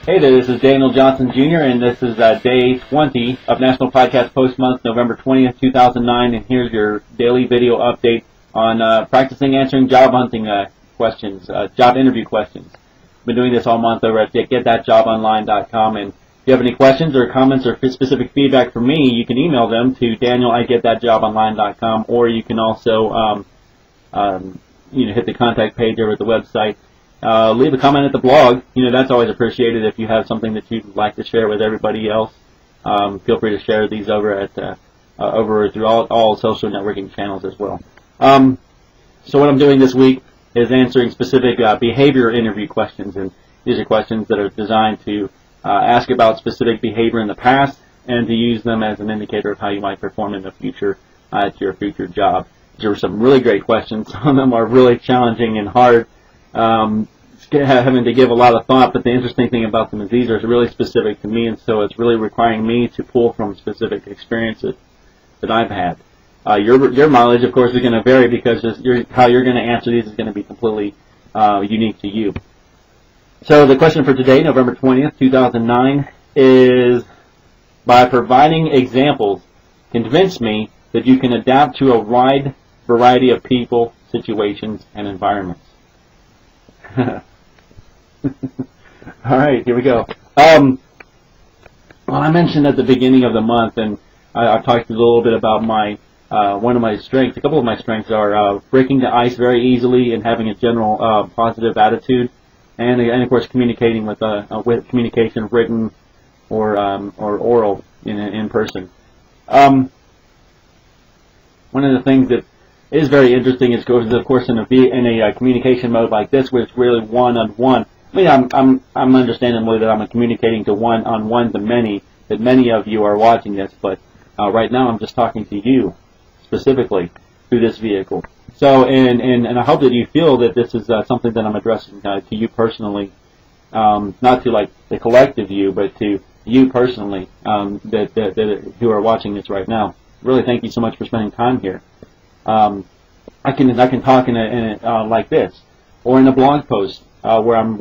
Hey there, this is Daniel Johnson Jr., and this is day 20 of National Podcast Post Month, November 20th, 2009, and here's your daily video update on practicing answering job hunting questions, job interview questions. I've been doing this all month over at getthatjobonline.com, and if you have any questions or comments or specific feedback from me, you can email them to daniel@getthatjobonline.com, or you can also hit the contact page over at the website. Leave a comment at the blog. That's always appreciated. If you have something that you'd like to share with everybody else, feel free to share these over at through all social networking channels as well. So what I'm doing this week is answering specific behavior interview questions, and these are questions that are designed to ask about specific behavior in the past and to use them as an indicator of how you might perform in the future at your future job. There were some really great questions. Some of them are really challenging and hard. Having to give a lot of thought, but the interesting thing about them is these are really specific to me, and so it's really requiring me to pull from specific experiences that I've had. Your mileage, of course, is going to vary because how you're going to answer these is going to be completely unique to you. So the question for today, November 20th, 2009, is, by providing examples, convince me that you can adapt to a wide variety of people, situations, and environments. All right, here we go. Well, I mentioned at the beginning of the month, and I've talked a little bit about my one of my strengths. A couple of my strengths are breaking the ice very easily and having a general positive attitude, and of course communicating with communication, written or oral in person. One of the things that is very interesting is, of course, in a communication mode like this, where it's really one-on-one. I mean, I'm understandably that I'm communicating to one-on-one to many, that many of you are watching this, but right now I'm just talking to you specifically through this vehicle. So, and I hope that you feel that this is something that I'm addressing to you personally, not to like the collective you, but to you personally who are watching this right now. Really, thank you so much for spending time here. I can talk in like this, or in a blog post where I'm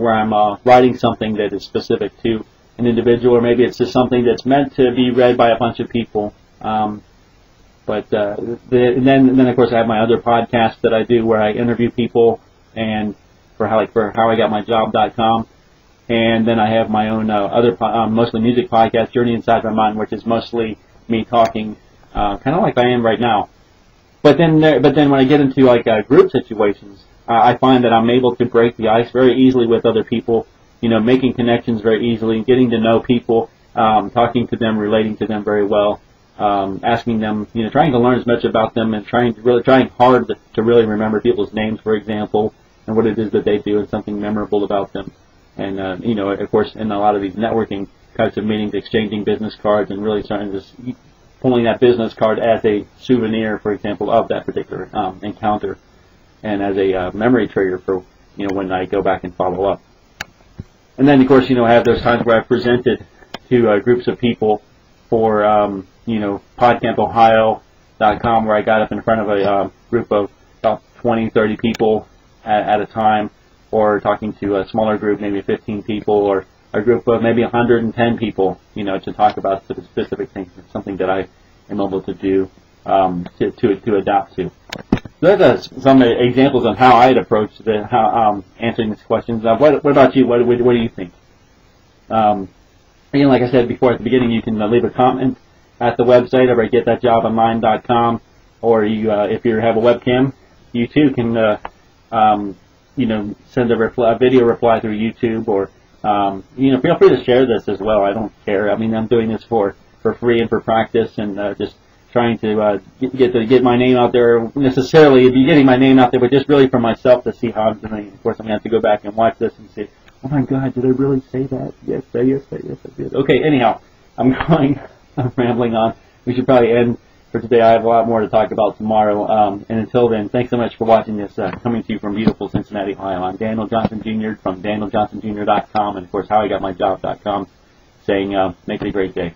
writing something that is specific to an individual, or maybe it's just something that's meant to be read by a bunch of people. And then of course I have my other podcasts that I do where I interview people, and for howIGotMyJob.com, and then I have my own other mostly music podcast, Journey Inside My Mind, which is mostly me talking, kind of like I am right now. But then when I get into like group situations, I find that I'm able to break the ice very easily with other people, making connections very easily, getting to know people, talking to them, relating to them very well, asking them, trying to learn as much about them, and trying hard to really remember people's names, for example, and what it is that they do, and something memorable about them. And of course, in a lot of these networking types of meetings, exchanging business cards and really starting to pulling that business card as a souvenir, for example, of that particular encounter, and as a memory trigger for when I go back and follow up. And then, of course, I have those times where I've presented to groups of people for PodcampOhio.com, where I got up in front of a group of about 20, 30 people at a time, or talking to a smaller group, maybe 15 people, or a group of maybe 110 people, to talk about specific things. It's something that I am able to do to adapt to. So there's some examples on how I'd approach answering these questions. What about you? What do you think? Again, like I said before at the beginning, you can leave a comment at the website over at getthatjobonline.com, or if you have a webcam, you too can send a video reply through YouTube, or feel free to share this as well. I don't care. I mean, I'm doing this for free and for practice, and just trying to get my name out there. Necessarily, be getting my name out there, but just really for myself to see how I'm doing. Of course, I'm going to have to go back and watch this and see, oh my God, did I really say that? Yes, I did. Okay, anyhow, I'm rambling on. We should probably end for today. I have a lot more to talk about tomorrow. And until then, thanks so much for watching this, coming to you from beautiful Cincinnati, Ohio. I'm Daniel Johnson Jr. from DanielJohnsonJr.com, and of course, HowIGotMyJob.com, saying, make it a great day.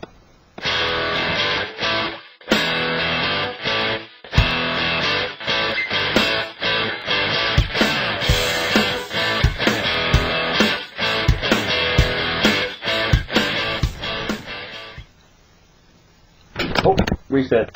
Oh, reset.